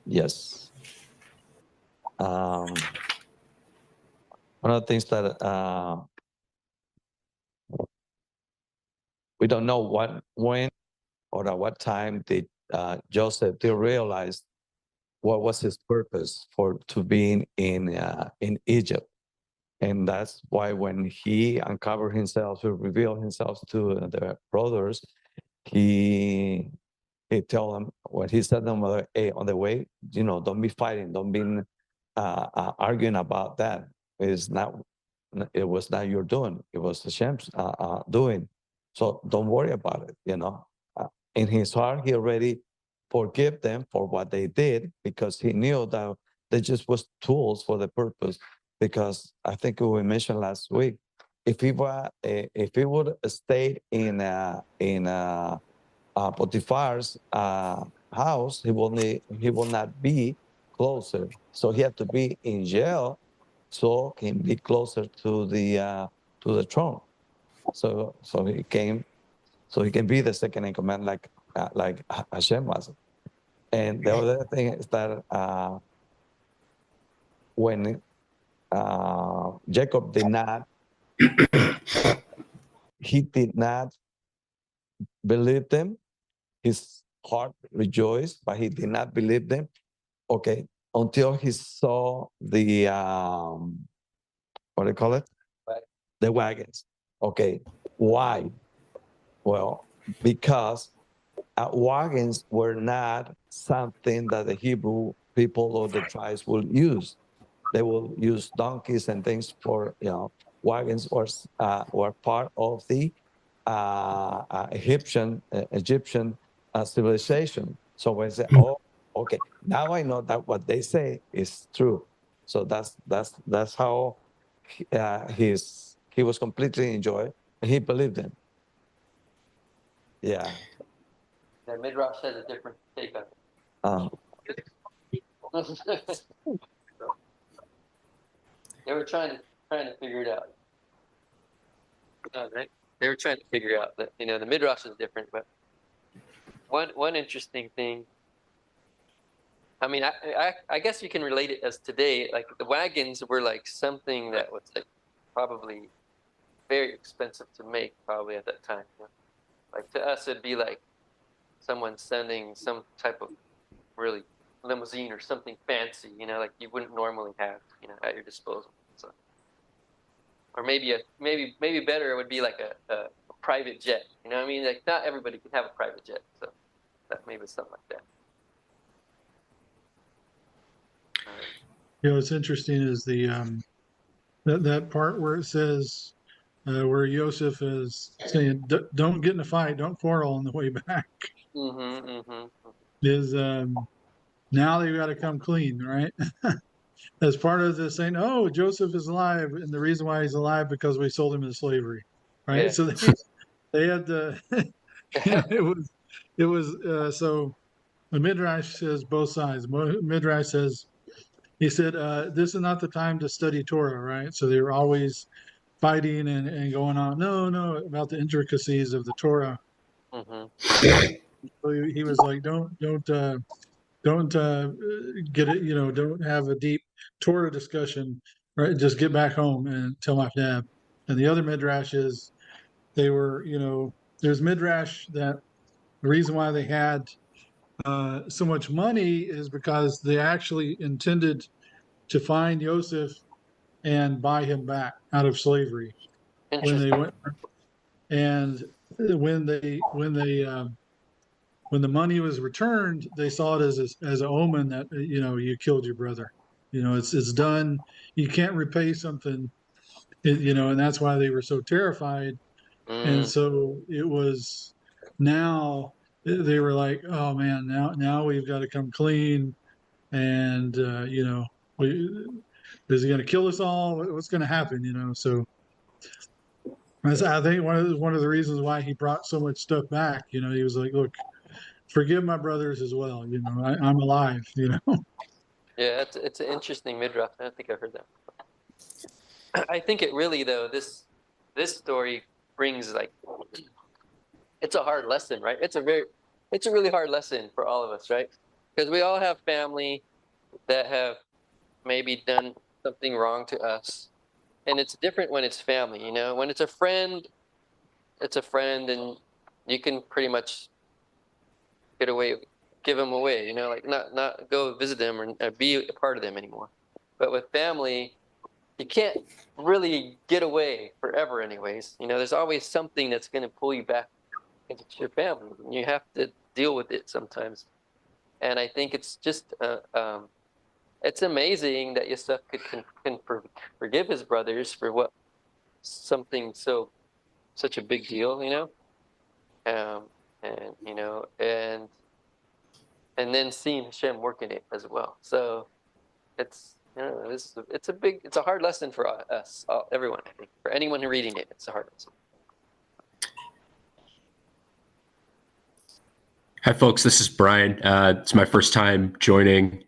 Yes. One of the things that we don't know when or at what time did Joseph did realize what was his purpose for to being in Egypt. And that's why when he uncovered himself, to reveal himself to the brothers, he tell them what he said to them, hey, on the way, don't be fighting, don't be arguing about that. It was not your doing, it was Hashem's doing. So don't worry about it. In his heart, he already forgave them for what they did, because he knew that they just was tools for the purpose. Because I think we mentioned last week, if he would have stayed in Potiphar's house, he will not be closer. So he had to be in jail, so he can be closer to the throne. So he came, so he can be the second in command, like Hashem was. And the other thing is that when Jacob he did not believe them. His heart rejoiced, but he did not believe them. Okay, until he saw the what do you call it? The wagons. Okay, why? Well, because wagons were not something that the Hebrew people or the tribes will use. They will use donkeys and things for, wagons were part of the Egyptian civilization. So when I say, oh, okay, now I know that what they say is true. So that's how he was completely enjoyed, and he believed them. Yeah. The Midrash has a different take on it. They were trying to figure it out. Right? They were trying to figure out that the Midrash is different, but one interesting thing. I mean, I guess you can relate it as today. Like the wagons were like something that was like probably very expensive to make, probably at that time. Like to us, it'd be like someone sending some type of really limousine or something fancy, like you wouldn't normally have, at your disposal. So, or maybe better, it would be like a private jet. You know what I mean? Like not everybody can have a private jet, so that maybe something like that. What's interesting is the that part where it says where Yosef is saying, "Don't get in a fight, don't quarrel on the way back." Is now they've got to come clean, right? As part of this saying, "Oh, Joseph is alive," and the reason why he's alive because we sold him into slavery, right? Yeah. So they had to, it was so the Midrash says both sides. Midrash says, he said, this is not the time to study Torah, right? So they were always fighting and going on, no, about the intricacies of the Torah. So he was like, don't get it, don't have a deep Torah discussion, right? Just get back home and tell my dad. And the other Midrash is they were, there's Midrash that the reason why they had so much money is because they actually intended to find Yosef and buy him back out of slavery when they went. And when the money was returned, they saw it as an omen that you killed your brother. It's done. You can't repay something. And that's why they were so terrified. And so it was now they were like, oh man, now we've got to come clean, and is he going to kill us all? What's going to happen? So I think one of the reasons why he brought so much stuff back. He was like, look, forgive my brothers as well. I'm alive. Yeah, it's an interesting midrash. I don't think I've heard that. I think it really though this story brings like it's a hard lesson, right? It's a really hard lesson for all of us, right? because we all have family that have maybe done something wrong to us, and it's different when it's family. You know, when it's a friend, and you can pretty much get away, give them away. You know, like not go visit them or be a part of them anymore. But with family, you can't really get away forever anyways. You know, there's always something that's going to pull you back into your family. And you have to deal with it sometimes. And I think it's just, it's amazing that Yosef can forgive his brothers for what something such a big deal, you know? And, you know, and then seeing Hashem working it as well. So it's, you know, it's a hard lesson for us, everyone, I think. For anyone reading it, it's a hard lesson. Hi, folks. This is Brian. It's my first time joining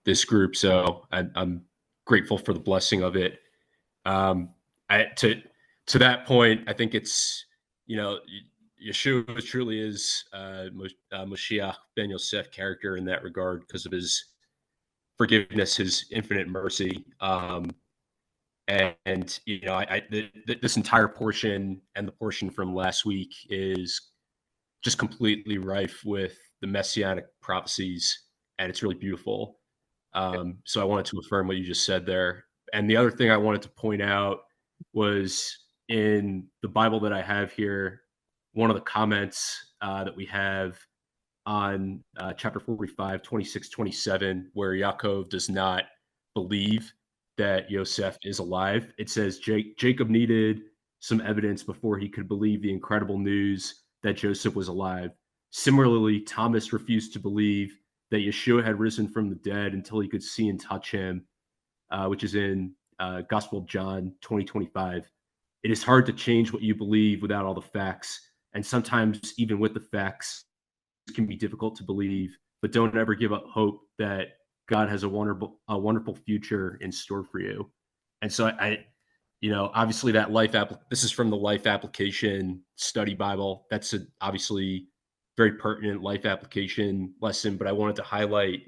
this group, so I'm grateful for the blessing of it. To that point, I think it's, you know, Yeshua truly is Moshiach ben Yosef character in that regard because of his forgiveness, his infinite mercy. And you know, this entire portion and the portion from last week is just completely rife with the Messianic prophecies, and it's really beautiful. So I wanted to affirm what you just said there. And the other thing I wanted to point out was in the Bible that I have here, one of the comments that we have on chapter 45, 26, 27, where Yaakov does not believe that Yosef is alive. It says Jacob needed some evidence before he could believe the incredible news that Joseph was alive. Similarly, Thomas refused to believe that Yeshua had risen from the dead until he could see and touch him, which is in Gospel of John 20:25. It is hard to change what you believe without all the facts, and sometimes even with the facts, it can be difficult to believe. But don't ever give up hope that God has a wonderful future in store for you. And so I you know, obviously that this is from the Life Application Study Bible. That's obviously very pertinent life application lesson, but I wanted to highlight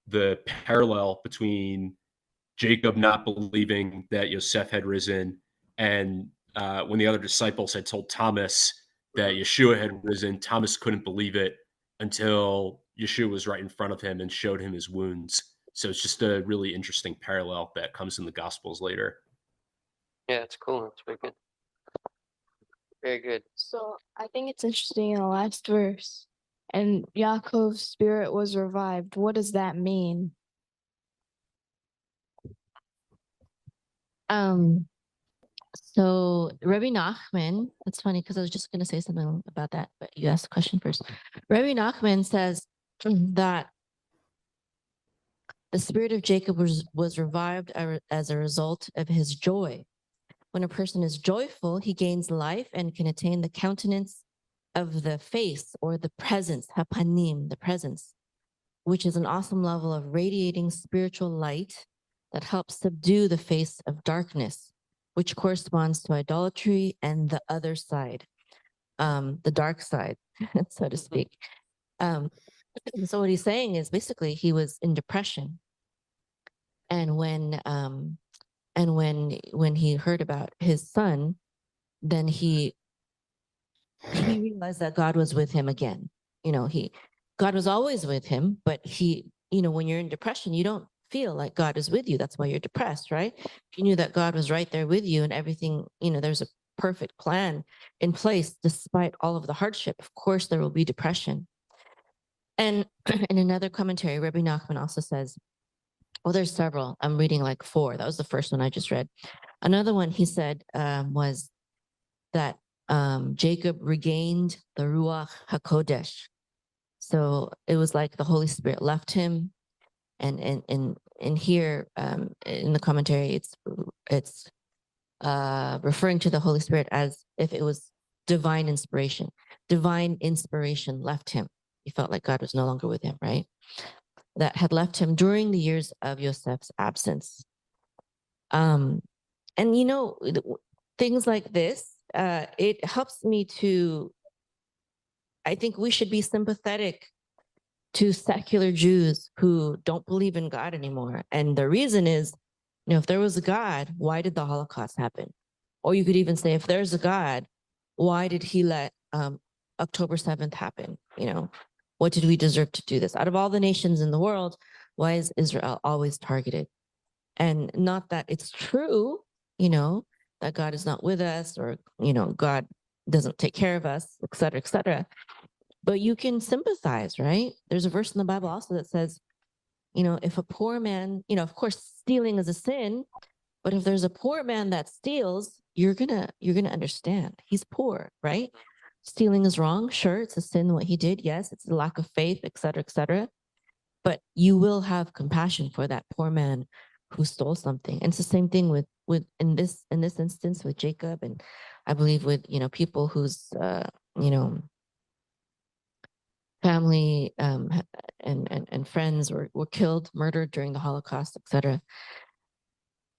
the parallel between Jacob not believing that Yosef had risen and when the other disciples had told Thomas that Yeshua had risen, Thomas couldn't believe it until Yeshua was right in front of him and showed him his wounds. So it's just a really interesting parallel that comes in the Gospels later. Yeah, it's cool. It's very good. Very good. So I think it's interesting in the last verse, and Yaakov's spirit was revived. What does that mean? So Rabbi Nachman, it's funny because I was just going to say something about that, but you asked the question first. Rabbi Nachman says that the spirit of Jacob was revived as a result of his joy. When a person is joyful, he gains life and can attain the countenance of the face or the presence, hapanim, the presence, which is an awesome level of radiating spiritual light that helps subdue the face of darkness, which corresponds to idolatry and the other side, the dark side, so to speak. So what he's saying is basically he was in depression. And when he heard about his son, then he realized that God was with him again. You know, God was always with him, but when you're in depression, you don't feel like God is with you. That's why you're depressed, right? If you knew that God was right there with you and everything, there's a perfect plan in place despite all of the hardship, of course there will be depression. And in another commentary, Rabbi Nachman also says, well, there's several. I'm reading like 4. That was the first one I just read. Another one he said was that Jacob regained the Ruach HaKodesh. So it was like the Holy Spirit left him. And here in the commentary, it's referring to the Holy Spirit as if it was divine inspiration. Divine inspiration left him. He felt like God was no longer with him, right? That had left him during the years of Yosef's absence. And things like this, it helps me to, I think we should be sympathetic to secular Jews who don't believe in God anymore. And the reason is, if there was a God, why did the Holocaust happen? Or you could even say, if there's a God, why did he let October 7th happen? What did we deserve to do this? Out of all the nations in the world, why is Israel always targeted? And not that it's true, that God is not with us, or, God doesn't take care of us, et cetera, et cetera. But you can sympathize, right? There's a verse in the Bible also that says, if a poor man, of course, stealing is a sin, but if there's a poor man that steals, you're gonna understand. He's poor, right? Stealing is wrong. Sure, it's a sin what he did. Yes, it's a lack of faith, et cetera, et cetera. But you will have compassion for that poor man who stole something. And it's the same thing with in this instance with Jacob, and I believe with people whose family and friends were killed, murdered during the Holocaust, etc.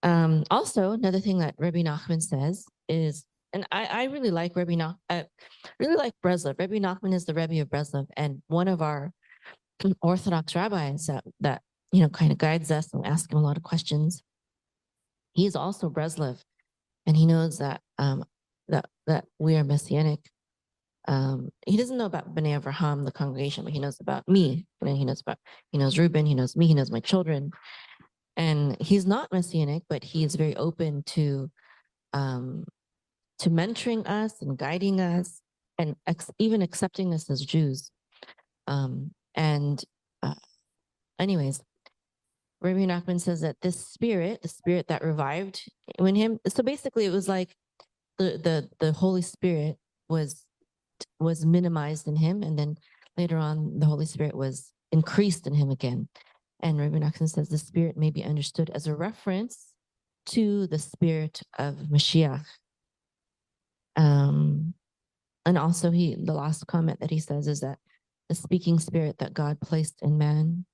Also, another thing that Rabbi Nachman says is, and I really like Rabbi Nachman. I really like Breslov. Rabbi Nachman is the Rebbe of Breslov, and one of our Orthodox rabbis that kind of guides us and asks him a lot of questions. He's also Breslov, and he knows that that we are Messianic. He doesn't know about Benei Avraham, the congregation, but he knows about me. And he knows Reuben, he knows me, he knows my children. And he's not Messianic, but he is very open to mentoring us and guiding us, and even accepting us as Jews. Anyways, Rabbi Nachman says that this spirit, the spirit that revived in him, so basically it was like the Holy Spirit was minimized in him, and then later on the Holy Spirit was increased in him again. And Rabbi Nachman says the spirit may be understood as a reference to the spirit of Mashiach. And also the last comment that he says is that the speaking spirit that God placed in man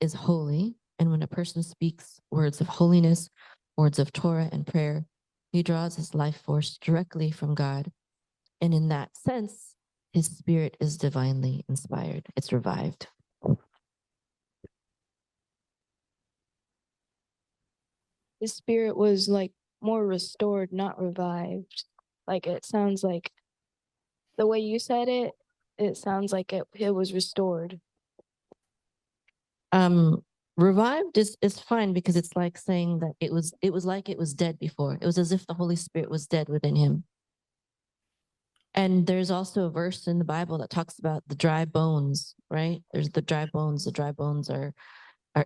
is holy. And when a person speaks words of holiness, words of Torah and prayer, he draws his life force directly from God. And in that sense, his spirit is divinely inspired. It's revived. His spirit was like more restored, not revived. Like it sounds like the way you said it, it sounds like it was restored. Revived is fine, because it's like saying that it was like it was dead before. It was as if the Holy Spirit was dead within him. And there's also a verse in the Bible that talks about the dry bones, right? There's the dry bones. The dry bones are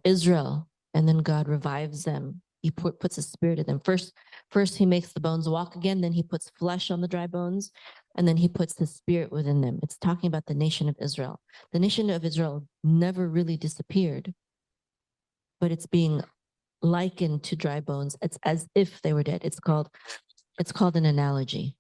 Israel, and then God revives them. He puts a spirit in them. First he makes the bones walk again, then he puts flesh on the dry bones, and then he puts the spirit within them. It's talking about the nation of Israel. The nation of Israel never really disappeared, but it's being likened to dry bones. It's as if they were dead. It's called an analogy.